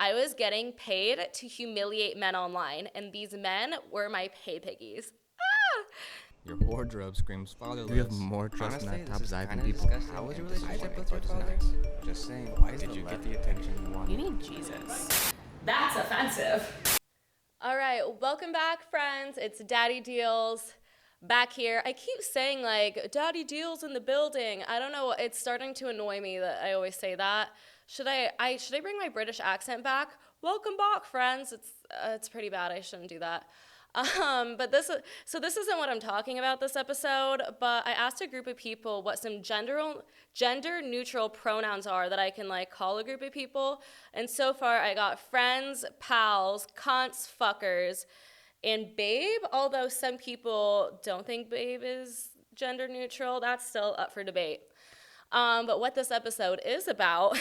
I was getting paid to humiliate men online, and these men were my pay piggies. Your wardrobe screams fatherless. Do you have more trust in Honestly, that top this is dive than kind of people? disgusting. How was your and relationship with disappointing, your but it's father? nice. Just saying, why Did the you get left? the attention you wanted? You need Jesus. That's offensive. All right, welcome back, friends. It's Daddy Deals back here. I keep saying like Daddy Deals in the building. I don't know. It's starting to annoy me that I always say that. Should I bring my British accent back? Welcome back, friends. It's pretty bad. I shouldn't do that. But this isn't what I'm talking about this episode, but I asked a group of people what some gender neutral pronouns are that I can like call a group of people. And so far I got friends, pals, cunts, fuckers, and babe, although some people don't think babe is gender neutral. That's still up for debate. But what this episode is about,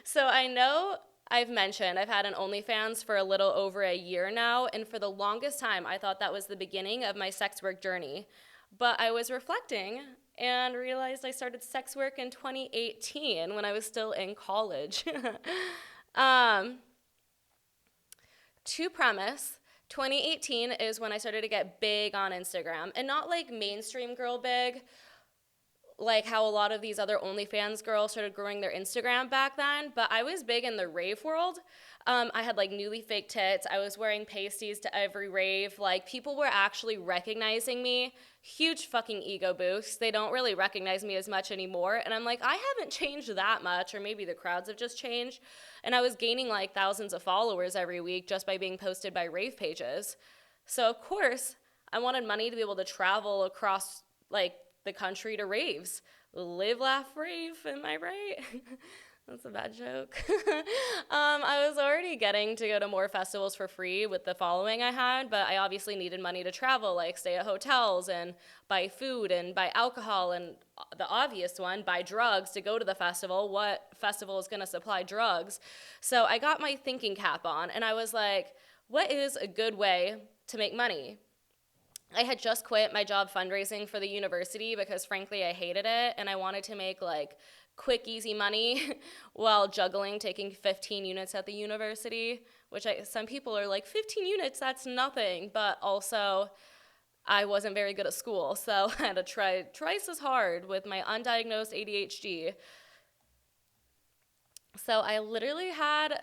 so I know I've mentioned I've had an OnlyFans for a little over a year now, and for the longest time I thought that was the beginning of my sex work journey. But I was reflecting and realized I started sex work in 2018 when I was still in college. To premise, 2018 is when I started to get big on Instagram, and not like mainstream girl big, like how a lot of these other OnlyFans girls started growing their Instagram back then, but I was big in the rave world. I had like newly fake tits. I was wearing pasties to every rave. Like people were actually recognizing me. Huge fucking ego boost. They don't really recognize me as much anymore. And I'm like, I haven't changed that much, or maybe the crowds have just changed. And I was gaining like thousands of followers every week just by being posted by rave pages. So of course, I wanted money to be able to travel across like the country to raves. Live, laugh, rave, am I right? That's a bad joke. I was already getting to go to more festivals for free with the following I had, but I obviously needed money to travel, like stay at hotels and buy food and buy alcohol, and the obvious one, buy drugs to go to the festival. What festival is gonna supply drugs? So I got my thinking cap on, and I was like, what is a good way to make money? I had just quit my job fundraising for the university because frankly I hated it, and I wanted to make like quick, easy money while juggling taking 15 units at the university, which some people are like, 15 units, that's nothing, but also I wasn't very good at school, so I had to try twice as hard with my undiagnosed ADHD. So I literally had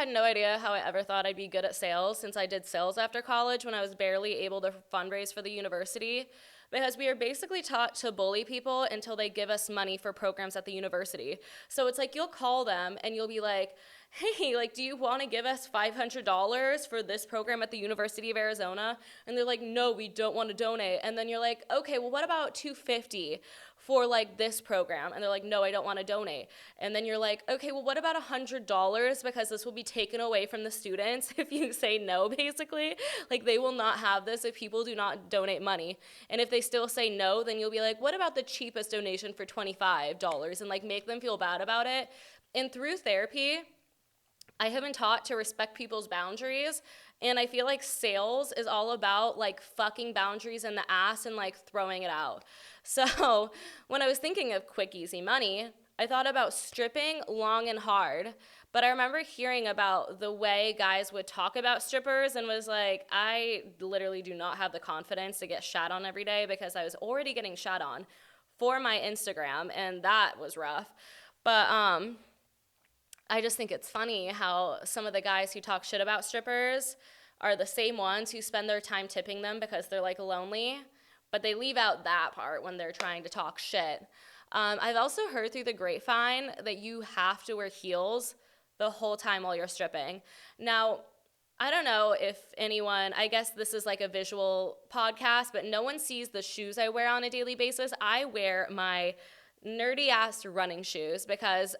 no idea how I ever thought I'd be good at sales, since I did sales after college when I was barely able to fundraise for the university, because we are basically taught to bully people until they give us money for programs at the university. So it's like you'll call them and you'll be like, hey, like, do you want to give us $500 for this program at the University of Arizona? And they're like, no, we don't want to donate. And then you're like, okay, well, what about $250 for like this program? And they're like, no, I don't want to donate. And then you're like, okay, well, what about $100, because this will be taken away from the students if you say no, basically. Like, they will not have this if people do not donate money. And if they still say no, then you'll be like, what about the cheapest donation for $25? And like make them feel bad about it. And through therapy, I have been taught to respect people's boundaries, and I feel like sales is all about like fucking boundaries in the ass and like throwing it out. So when I was thinking of quick, easy money, I thought about stripping long and hard. But I remember hearing about the way guys would talk about strippers and was like, I literally do not have the confidence to get shat on every day, because I was already getting shat on for my Instagram, and that was rough. But I just think it's funny how some of the guys who talk shit about strippers are the same ones who spend their time tipping them because they're like lonely, but they leave out that part when they're trying to talk shit. I've also heard through the grapevine that you have to wear heels the whole time while you're stripping. Now, I don't know if anyone, I guess this is like a visual podcast, but no one sees the shoes I wear on a daily basis. I wear my nerdy ass running shoes because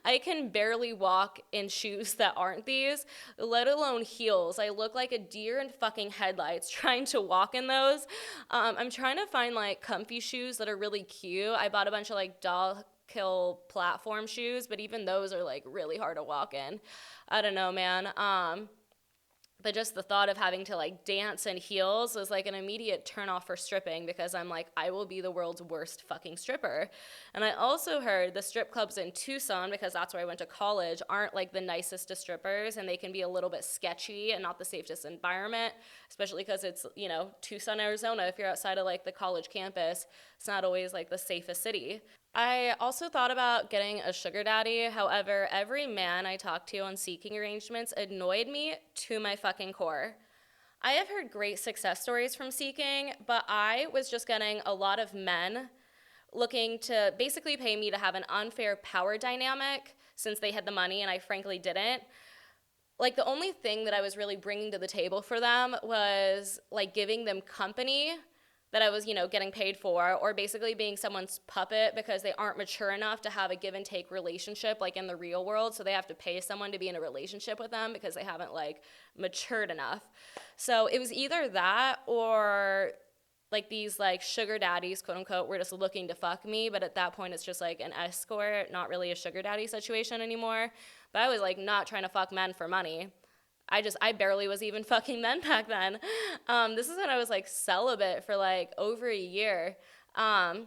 I can barely walk in shoes that aren't these, let alone heels. I look like a deer in fucking headlights trying to walk in those. I'm trying to find like comfy shoes that are really cute. I bought a bunch of like doll kill platform shoes, but even those are like really hard to walk in. I don't know, man. But just the thought of having to like dance in heels was like an immediate turn off for stripping, because I'm like, I will be the world's worst fucking stripper. And I also heard the strip clubs in Tucson, because that's where I went to college, aren't like the nicest to strippers, and they can be a little bit sketchy and not the safest environment, especially because it's, you know, Tucson, Arizona. If you're outside of like the college campus, it's not always like the safest city. I also thought about getting a sugar daddy. However, every man I talked to on seeking arrangements annoyed me to my fucking core. I have heard great success stories from seeking, but I was just getting a lot of men looking to basically pay me to have an unfair power dynamic since they had the money and I frankly didn't. Like, the only thing that I was really bringing to the table for them was like giving them company that I was, you know, getting paid for, or basically being someone's puppet because they aren't mature enough to have a give and take relationship like in the real world. So they have to pay someone to be in a relationship with them because they haven't like matured enough. So it was either that, or like these like sugar daddies, quote unquote, were just looking to fuck me. But at that point, it's just like an escort, not really a sugar daddy situation anymore. But I was like not trying to fuck men for money. I barely was even fucking men back then. This is when I was like celibate for like over a year. I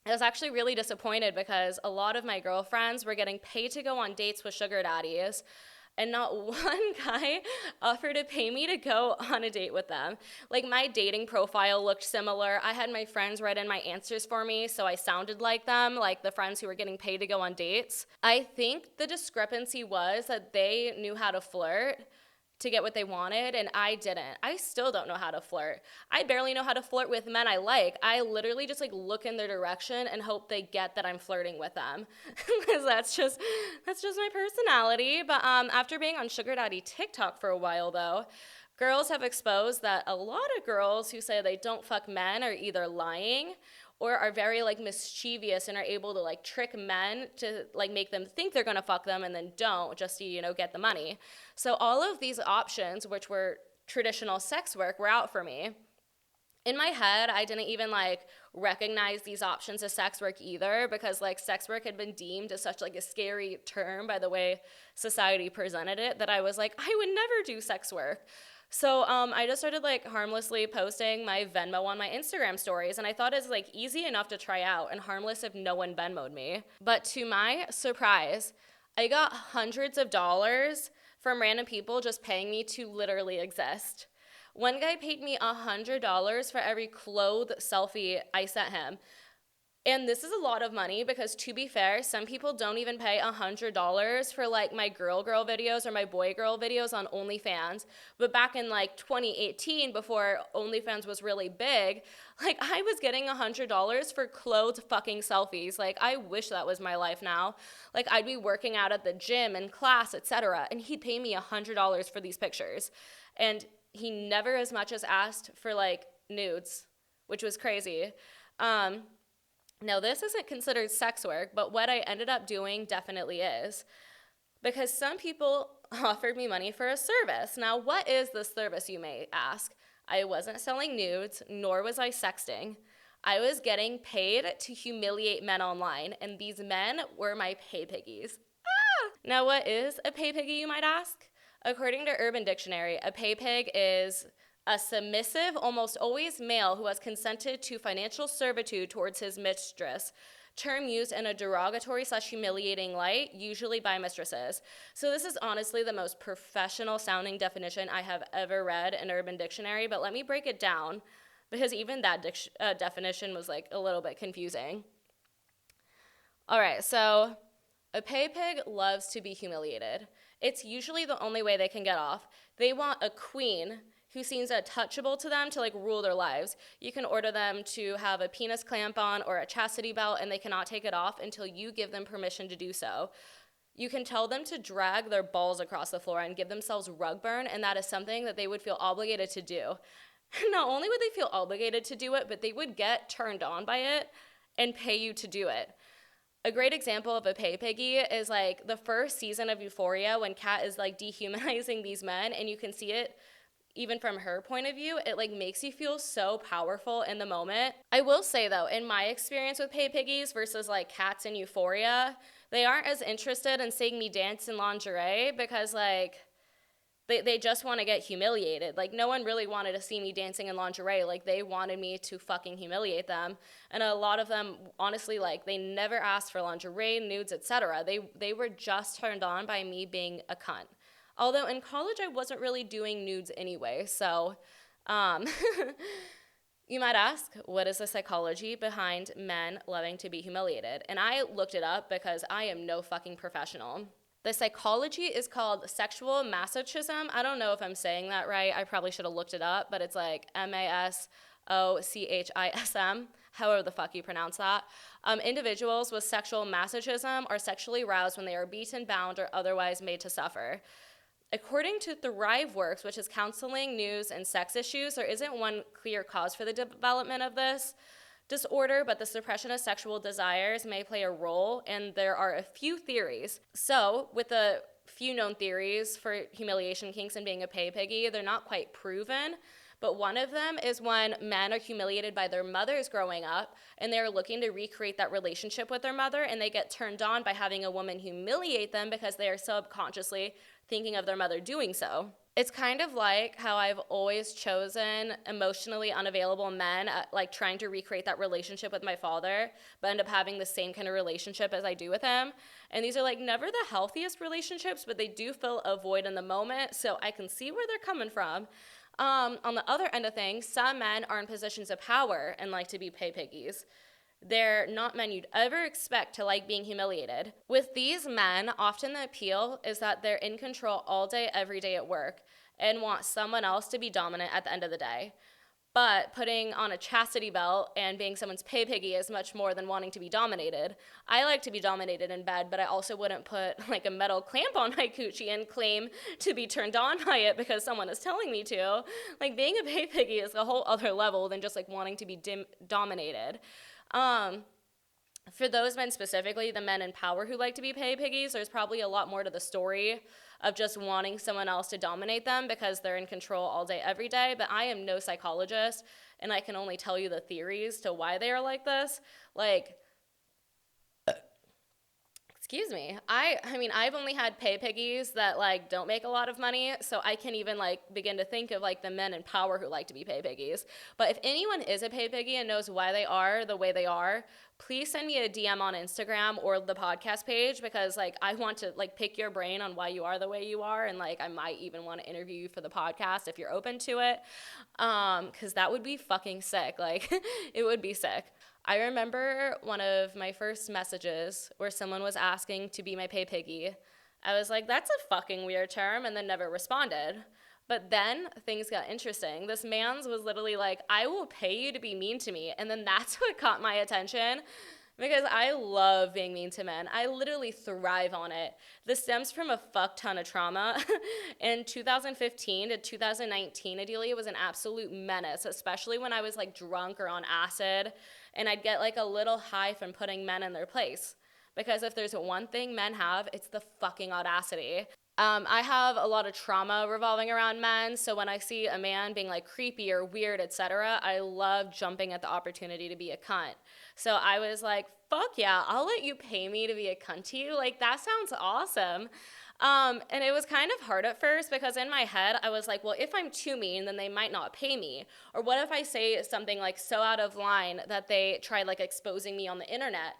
was actually really disappointed because a lot of my girlfriends were getting paid to go on dates with sugar daddies, and not one guy offered to pay me to go on a date with them. Like, my dating profile looked similar. I had my friends write in my answers for me, so I sounded like them, like the friends who were getting paid to go on dates. I think the discrepancy was that they knew how to flirt to get what they wanted, and I didn't. I still don't know how to flirt. I barely know how to flirt with men I like. I literally just like look in their direction and hope they get that I'm flirting with them, because that's just my personality. But after being on sugar daddy TikTok for a while though, girls have exposed that a lot of girls who say they don't fuck men are either lying or are very like mischievous and are able to like trick men to like make them think they're gonna fuck them and then don't, just to, you know, get the money. So all of these options, which were traditional sex work, were out for me. In my head, I didn't even like recognize these options as sex work either, because like sex work had been deemed as such like a scary term by the way society presented it, that I was like, I would never do sex work. So I just started like harmlessly posting my Venmo on my Instagram stories, and I thought it's like easy enough to try out and harmless if no one Venmo'd me. But to my surprise, I got hundreds of dollars from random people just paying me to literally exist. One guy paid me $100 for every clothed selfie I sent him. And this is a lot of money because, to be fair, some people don't even pay $100 for like my girl videos or my boy girl videos on OnlyFans. But back in like 2018, before OnlyFans was really big, like I was getting $100 for clothed fucking selfies. Like, I wish that was my life now. Like, I'd be working out at the gym and class, etc., and he'd pay me $100 for these pictures. And he never as much as asked for like nudes, which was crazy. Now, this isn't considered sex work, but what I ended up doing definitely is, because some people offered me money for a service. Now, what is this service, you may ask? I wasn't selling nudes, nor was I sexting. I was getting paid to humiliate men online, and these men were my pay piggies. Now, what is a pay piggy, you might ask? According to Urban Dictionary, a pay pig is a submissive, almost always male, who has consented to financial servitude towards his mistress, term used in a derogatory / humiliating light, usually by mistresses. So this is honestly the most professional sounding definition I have ever read in Urban Dictionary, but let me break it down, because even that definition was like a little bit confusing. All right, so a pay pig loves to be humiliated. It's usually the only way they can get off. They want a queen who seems untouchable to them to like rule their lives. You can order them to have a penis clamp on or a chastity belt, and they cannot take it off until you give them permission to do so. You can tell them to drag their balls across the floor and give themselves rug burn, and that is something that they would feel obligated to do. Not only would they feel obligated to do it, but they would get turned on by it and pay you to do it. A great example of a pay piggy is like the first season of Euphoria, when Kat is like dehumanizing these men, and you can see it even from her point of view. It like makes you feel so powerful in the moment. I will say though, in my experience with pay piggies versus like cats in Euphoria, they aren't as interested in seeing me dance in lingerie, because like They just want to get humiliated. Like, no one really wanted to see me dancing in lingerie. Like, they wanted me to fucking humiliate them. And a lot of them, honestly, like, they never asked for lingerie, nudes, etc. They were just turned on by me being a cunt. Although in college, I wasn't really doing nudes anyway. So, um, you might ask, what is the psychology behind men loving to be humiliated? And I looked it up because I am no fucking professional. The psychology is called sexual masochism. I don't know if I'm saying that right. I probably should have looked it up, but it's like MASOCHISM, however the fuck you pronounce that. Individuals with sexual masochism are sexually aroused when they are beaten, bound, or otherwise made to suffer. According to ThriveWorks, which is counseling, news, and sex issues, there isn't one clear cause for the development of this disorder, but the suppression of sexual desires may play a role, and there are a few theories. So, with the few known theories for humiliation kinks and being a pay piggy, they're not quite proven, but one of them is when men are humiliated by their mothers growing up, and they're looking to recreate that relationship with their mother, and they get turned on by having a woman humiliate them because they are subconsciously thinking of their mother doing so. It's kind of like how I've always chosen emotionally unavailable men, like trying to recreate that relationship with my father, but end up having the same kind of relationship as I do with him. And these are like never the healthiest relationships, but they do fill a void in the moment, so I can see where they're coming from. On the other end of things, some men are in positions of power and like to be pay piggies. They're not men you'd ever expect to like being humiliated. With these men, often the appeal is that they're in control all day, every day at work, and want someone else to be dominant at the end of the day. But putting on a chastity belt and being someone's pay piggy is much more than wanting to be dominated. I like to be dominated in bed, but I also wouldn't put like a metal clamp on my coochie and claim to be turned on by it because someone is telling me to. Like, being a pay piggy is a whole other level than just like wanting to be dominated. For those men specifically, the men in power who like to be pay piggies, there's probably a lot more to the story of just wanting someone else to dominate them because they're in control all day, every day. But I am no psychologist, and I can only tell you the theories to why they are like this. Like, excuse me. I mean, I've only had pay piggies that like don't make a lot of money, so I can even like begin to think of like the men in power who like to be pay piggies. But if anyone is a pay piggy and knows why they are the way they are, please send me a DM on Instagram or the podcast page, because like I want to like pick your brain on why you are the way you are, and like I might even want to interview you for the podcast if you're open to it, because that would be fucking sick. Like it would be sick. I remember one of my first messages where someone was asking to be my pay piggy. I was like, that's a fucking weird term, and then never responded. But then things got interesting. This man's was literally like, I will pay you to be mean to me. And then that's what caught my attention, because I love being mean to men. I literally thrive on it. This stems from a fuck ton of trauma. In 2015 to 2019, Adelia was an absolute menace, especially when I was like drunk or on acid, and I'd get like a little high from putting men in their place. Because if there's one thing men have, it's the fucking audacity. I have a lot of trauma revolving around men, so when I see a man being like creepy or weird, etc., I love jumping at the opportunity to be a cunt. So I was like, fuck yeah, I'll let you pay me to be a cunt to you. Like, that sounds awesome. And it was kind of hard at first, because in my head, I was like, well, if I'm too mean, then they might not pay me. Or what if I say something like so out of line that they try like exposing me on the internet?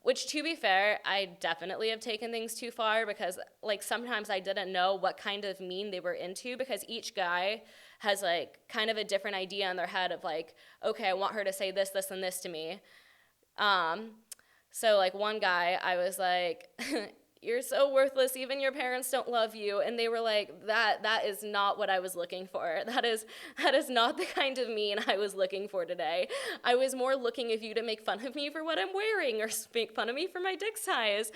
Which, to be fair, I definitely have taken things too far, because like sometimes I didn't know what kind of mean they were into, because each guy has like kind of a different idea in their head of like, okay, I want her to say this, this, and this to me. So like one guy, I was like, you're so worthless, even your parents don't love you. And they were like, that is not what I was looking for. That is not the kind of mean I was looking for today. I was more looking at you to make fun of me for what I'm wearing, or make fun of me for my dick size.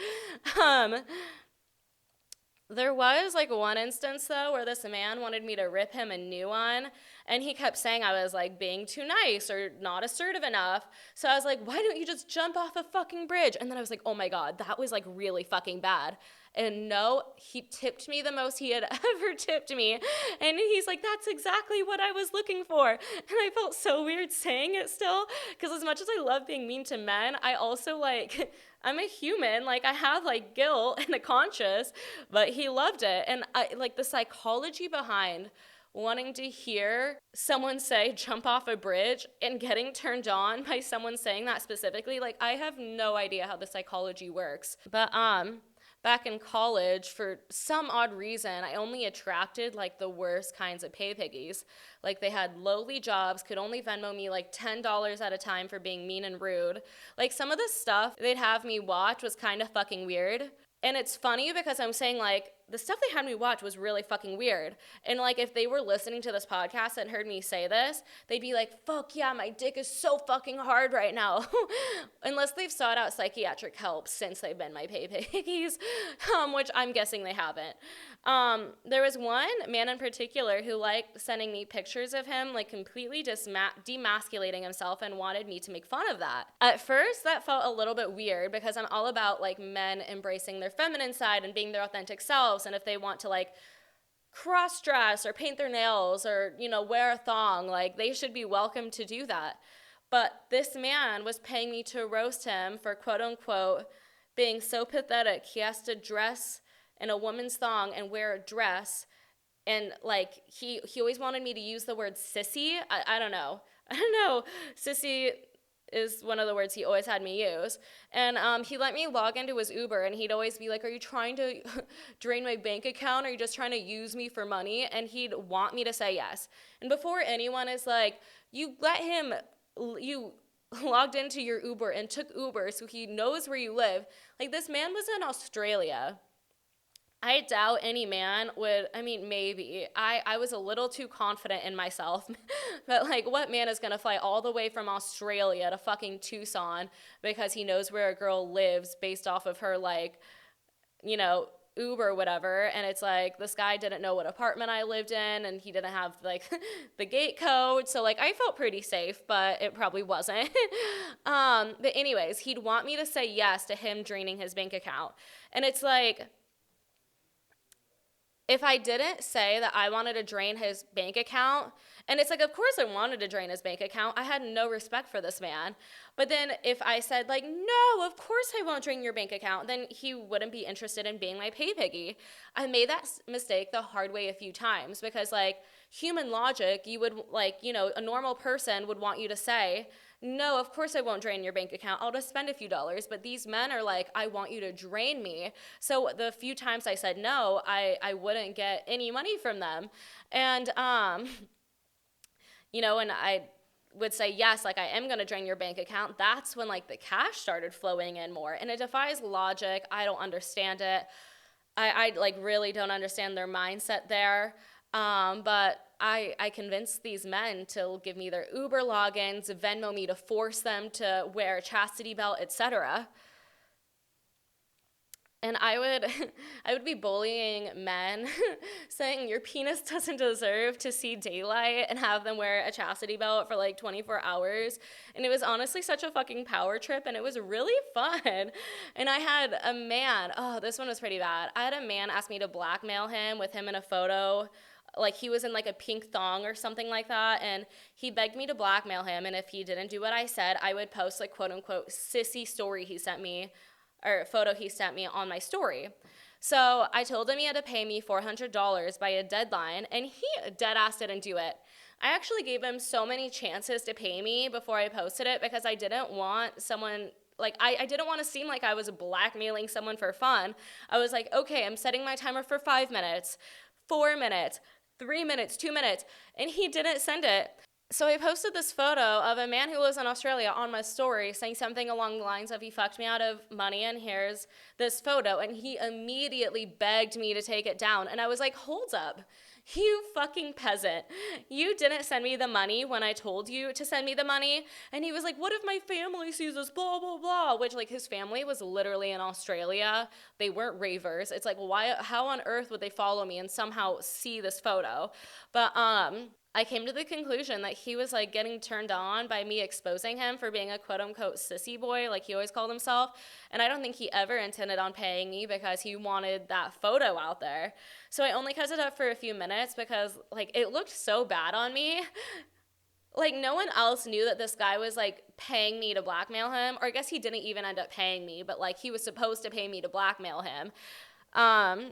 There was like one instance though where this man wanted me to rip him a new one, and he kept saying I was like being too nice or not assertive enough. So I was like, why don't you just jump off a fucking bridge? And then I was like, oh my God, that was like really fucking bad. And no, he tipped me the most he had ever tipped me. And he's like, that's exactly what I was looking for. And I felt so weird saying it still, because as much as I love being mean to men, I also like, I'm a human. Like, I have like guilt and a conscience, but he loved it. And I like the psychology behind wanting to hear someone say jump off a bridge and getting turned on by someone saying that specifically, like, I have no idea how the psychology works. But back in college, for some odd reason, I only attracted like the worst kinds of pay piggies. Like, they had lowly jobs, could only Venmo me like $10 at a time for being mean and rude. Like, some of the stuff they'd have me watch was kind of fucking weird. And it's funny because I'm saying, like, the stuff they had me watch was really fucking weird. And, like, if they were listening to this podcast and heard me say this, they'd be like, fuck yeah, my dick is so fucking hard right now. Unless they've sought out psychiatric help since they've been my pay piggies, which I'm guessing they haven't. There was one man in particular who liked sending me pictures of him, like, completely demasculating himself and wanted me to make fun of that. At first, that felt a little bit weird because I'm all about, like, men embracing their feminine side and being their authentic selves. And if they want to like cross dress or paint their nails or, you know, wear a thong, like, they should be welcome to do that. But this man was paying me to roast him for quote unquote being so pathetic he has to dress in a woman's thong and wear a dress. And like he always wanted me to use the word sissy. I don't know. Sissy is one of the words he always had me use. And he let me log into his Uber, and he'd always be like, are you trying to drain my bank account? Or are you just trying to use me for money? And he'd want me to say yes. And before anyone is like, you logged into your Uber and took Uber so he knows where you live. Like, this man was in Australia. I doubt any man would, I mean, maybe. I was a little too confident in myself. But, like, what man is going to fly all the way from Australia to fucking Tucson because he knows where a girl lives based off of her, like, you know, Uber or whatever. And it's like, this guy didn't know what apartment I lived in, and he didn't have, like, the gate code. So, like, I felt pretty safe, but it probably wasn't. But anyways, he'd want me to say yes to him draining his bank account. And it's like, if I didn't say that I wanted to drain his bank account, and it's like, of course I wanted to drain his bank account. I had no respect for this man. But then if I said, like, no, of course I won't drain your bank account, then he wouldn't be interested in being my pay piggy. I made that mistake the hard way a few times because, like, human logic, you would, like, you know, a normal person would want you to say, no, of course I won't drain your bank account. I'll just spend a few dollars. But these men are like, I want you to drain me. So the few times I said no, I wouldn't get any money from them. And, you know, and I would say, yes, like, I am going to drain your bank account. That's when, like, the cash started flowing in more. And it defies logic. I don't understand it. I like, really don't understand their mindset there. But I convinced these men to give me their Uber logins, Venmo me to force them to wear a chastity belt, etc. And I would be bullying men, saying your penis doesn't deserve to see daylight, and have them wear a chastity belt for like 24 hours. And it was honestly such a fucking power trip, and it was really fun. And I had a man, oh, this one was pretty bad. I had a man ask me to blackmail him with him in a photo. Like, he was in like a pink thong or something like that, and he begged me to blackmail him, and if he didn't do what I said, I would post like quote unquote sissy story he sent me, or photo he sent me on my story. So I told him he had to pay me $400 by a deadline, and he dead ass didn't do it. I actually gave him so many chances to pay me before I posted it because I didn't want someone, like, I didn't want to seem like I was blackmailing someone for fun. I was like, okay, I'm setting my timer for 5 minutes, 4 minutes, 3 minutes, 2 minutes, and he didn't send it. So I posted this photo of a man who lives in Australia on my story saying something along the lines of, he fucked me out of money, and here's this photo. And he immediately begged me to take it down. And I was like, hold up, you fucking peasant. You didn't send me the money when I told you to send me the money. And he was like, what if my family sees this, blah, blah, blah. Which, like, his family was literally in Australia. They weren't ravers. It's like, why? How on earth would they follow me and somehow see this photo? But I came to the conclusion that he was like getting turned on by me exposing him for being a quote unquote sissy boy, like he always called himself. And I don't think he ever intended on paying me because he wanted that photo out there. So I only cut it up for a few minutes because like it looked so bad on me. Like no one else knew that this guy was like paying me to blackmail him, or I guess he didn't even end up paying me, but like he was supposed to pay me to blackmail him. Um,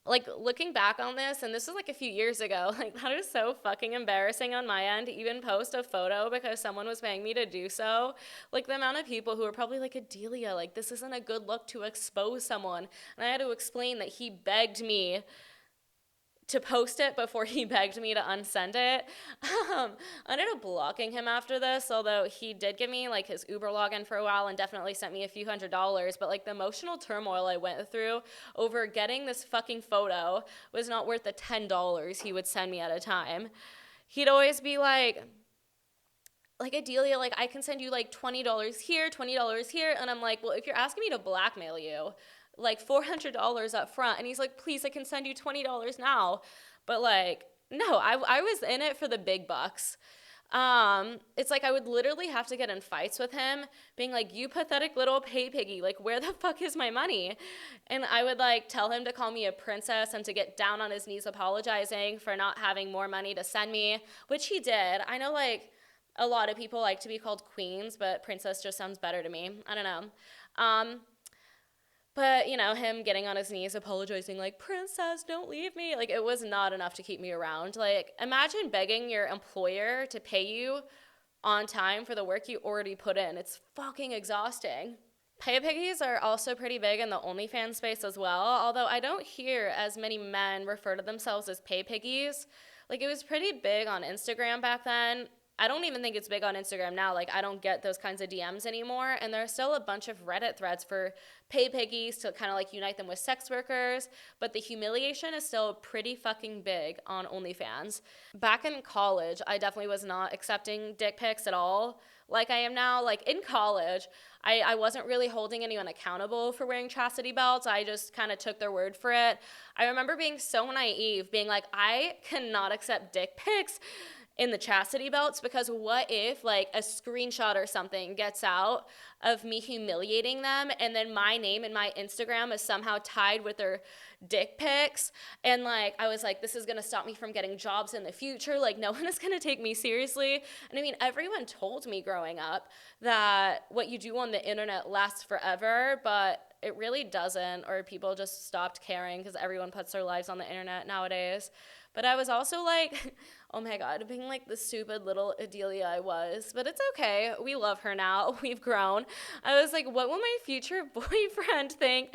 like looking back on this, and this was like a few years ago, like that is so fucking embarrassing on my end to even post a photo because someone was paying me to do so. Like the amount of people who were probably like, Adelia, like this isn't a good look to expose someone. And I had to explain that he begged me to post it before he begged me to unsend it. I ended up blocking him after this, although he did give me like his Uber login for a while and definitely sent me a few $100s. But like the emotional turmoil I went through over getting this fucking photo was not worth the $10 he would send me at a time. He'd always be like Adelia, like I can send you like $20 here, $20 here. And I'm like, well, if you're asking me to blackmail you, like $400 up front. And he's like, please, I can send you $20 now. But like, no, I was in it for the big bucks. It's like I would literally have to get in fights with him, being like, you pathetic little pay piggy, like where the fuck is my money? And I would like tell him to call me a princess and to get down on his knees apologizing for not having more money to send me, which he did. I know like a lot of people like to be called queens, but princess just sounds better to me. I don't know. But, you know, him getting on his knees, apologizing, like, princess, don't leave me. Like, it was not enough to keep me around. Like, imagine begging your employer to pay you on time for the work you already put in. It's fucking exhausting. Pay piggies are also pretty big in the OnlyFans space as well, although I don't hear as many men refer to themselves as pay piggies. Like, it was pretty big on Instagram back then. I don't even think it's big on Instagram now. Like, I don't get those kinds of DMs anymore. And there's still a bunch of Reddit threads for pay piggies to kind of like unite them with sex workers. But the humiliation is still pretty fucking big on OnlyFans. Back in college, I definitely was not accepting dick pics at all like I am now. Like in college, I wasn't really holding anyone accountable for wearing chastity belts. I just kind of took their word for it. I remember being so naive, being like, I cannot accept dick pics in the chastity belts because what if like a screenshot or something gets out of me humiliating them and then my name and my Instagram is somehow tied with their dick pics, and like I was like, this is gonna stop me from getting jobs in the future, like no one is gonna take me seriously. And I mean, everyone told me growing up that what you do on the internet lasts forever, but it really doesn't, or people just stopped caring because everyone puts their lives on the internet nowadays. But I was also like, oh my God, being like the stupid little Adelia I was. But it's okay. We love her now. We've grown. I was like, what will my future boyfriend think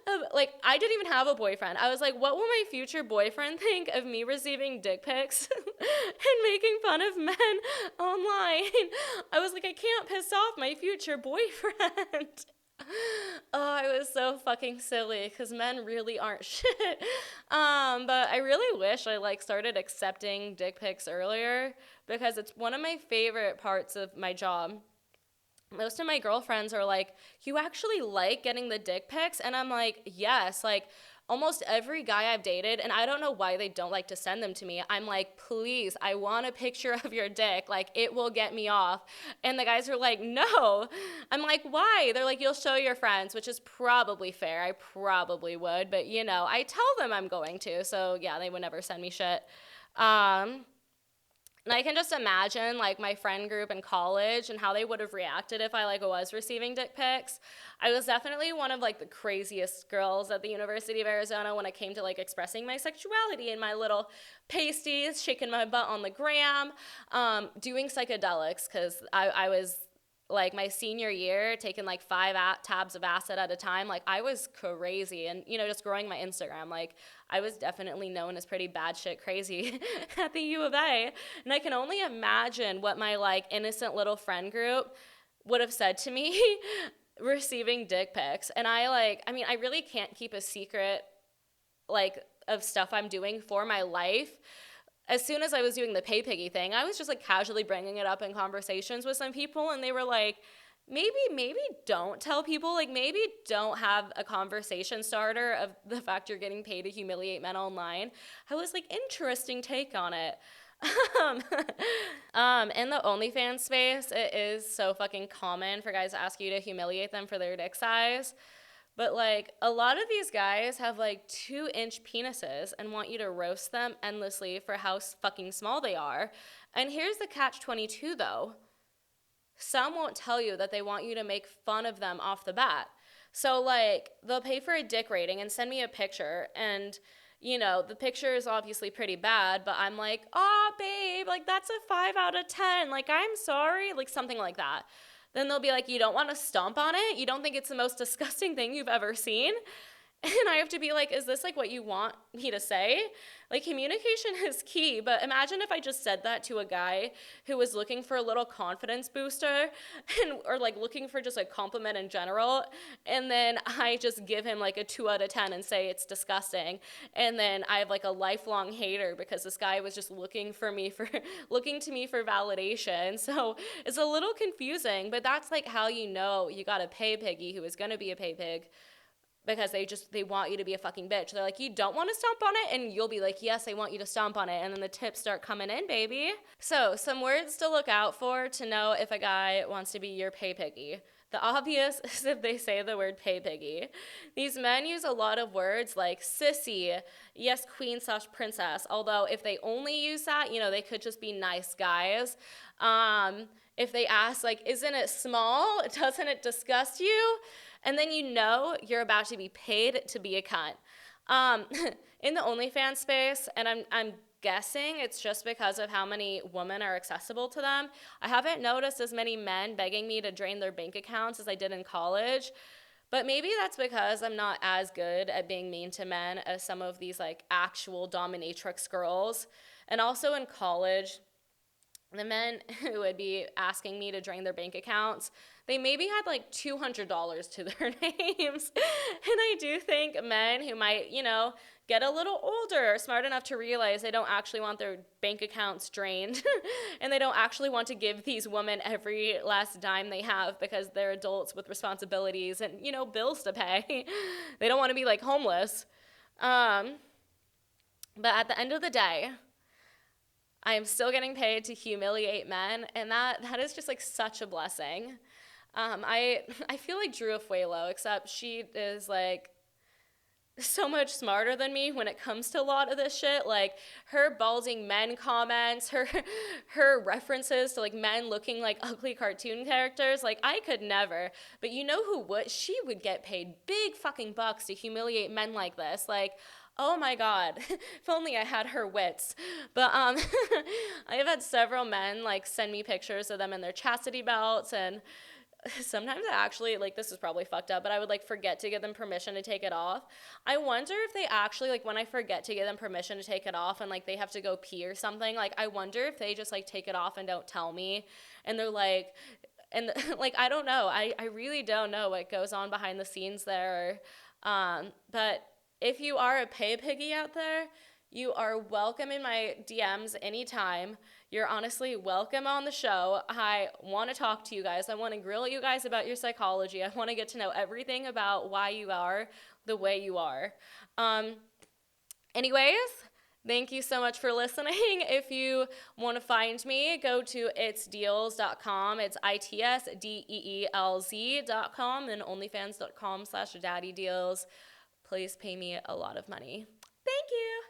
of, like, I didn't even have a boyfriend. I was like, what will my future boyfriend think of me receiving dick pics and making fun of men online? I was like, I can't piss off my future boyfriend. Oh, I was so fucking silly because men really aren't shit. But I really wish I like started accepting dick pics earlier because it's one of my favorite parts of my job. Most of my girlfriends are like, you actually like getting the dick pics? And I'm like, yes, like almost every guy I've dated, and I don't know why they don't like to send them to me. I'm like, please, I want a picture of your dick. Like, it will get me off. And the guys are like, no. I'm like, why? They're like, you'll show your friends, which is probably fair. I probably would. But, you know, I tell them I'm going to. So, yeah, they would never send me shit. And I can just imagine, like, my friend group in college and how they would have reacted if I, like, was receiving dick pics. I was definitely one of, like, the craziest girls at the University of Arizona when it came to, like, expressing my sexuality and my little pasties, shaking my butt on the gram, doing psychedelics, because I was, like, my senior year, taking, like, 5 tabs of acid at a time. Like, I was crazy. And, you know, just growing my Instagram, like, I was definitely known as pretty bad shit crazy at the U of A. And I can only imagine what my, like, innocent little friend group would have said to me receiving dick pics. And I really can't keep a secret, like, of stuff I'm doing for my life. As soon as I was doing the pay piggy thing, I was just like casually bringing it up in conversations with some people, and they were like, maybe don't tell people, like maybe don't have a conversation starter of the fact you're getting paid to humiliate men online. I was like, interesting take on it. um, in the OnlyFans space, it is so fucking common for guys to ask you to humiliate them for their dick size. But like a lot of these guys have like 2-inch penises and want you to roast them endlessly for how fucking small they are. And here's the catch-22 though. Some won't tell you that they want you to make fun of them off the bat. So like they'll pay for a dick rating and send me a picture, and you know, the picture is obviously pretty bad, but I'm like, "Oh, babe, like that's a 5 out of 10. Like I'm sorry," like something like that. Then they'll be like, "You don't want to stomp on it? You don't think it's the most disgusting thing you've ever seen?" And I have to be like, is this like what you want me to say? Like communication is key, but imagine if I just said that to a guy who was looking for a little confidence booster or like looking for just a compliment in general, and then I just give him like a 2 out of 10 and say it's disgusting. And then I have like a lifelong hater because this guy was just looking to me for validation. So it's a little confusing, but that's like how you know you got a pay piggy who is going to be a pay pig. Because they want you to be a fucking bitch. They're like, you don't want to stomp on it? And you'll be like, yes, I want you to stomp on it. And then the tips start coming in, baby. So some words to look out for to know if a guy wants to be your pay piggy. The obvious is if they say the word pay piggy. These men use a lot of words like sissy, yes, queen/princess. Although if they only use that, you know, they could just be nice guys. If they ask like, isn't it small? Doesn't it disgust you? And then you know you're about to be paid to be a cunt. In the OnlyFans space, and I'm guessing it's just because of how many women are accessible to them, I haven't noticed as many men begging me to drain their bank accounts as I did in college. But maybe that's because I'm not as good at being mean to men as some of these like actual dominatrix girls. And also in college, the men who would be asking me to drain their bank accounts, they maybe had like $200 to their names. And I do think men who might, you know, get a little older are smart enough to realize they don't actually want their bank accounts drained and they don't actually want to give these women every last dime they have because they're adults with responsibilities and, you know, bills to pay. They don't want to be like homeless. But at the end of the day, I am still getting paid to humiliate men, and that is just like such a blessing. I feel like Drew Afuelo, except she is like so much smarter than me when it comes to a lot of this shit. Like her balding men comments, her references to like men looking like ugly cartoon characters. Like I could never. But you know who would? She would get paid big fucking bucks to humiliate men like this. Like, oh my God, if only I had her wits. But I have had several men like send me pictures of them in their chastity belts, and sometimes I actually, like, this is probably fucked up, but I would like forget to give them permission to take it off. I wonder if they actually, like, when I forget to give them permission to take it off and like they have to go pee or something, like I wonder if they just like take it off and don't tell me, and they're like, and like I don't know, I really don't know what goes on behind the scenes there. But if you are a pay piggy out there, you are welcome in my DMs anytime. You're honestly welcome on the show. I want to talk to you guys. I want to grill you guys about your psychology. I want to get to know everything about why you are the way you are. Anyways, thank you so much for listening. If you want to find me, go to itsdeels.com. It's itsdeelz.com and onlyfans.com/daddydeals. Please pay me a lot of money. Thank you.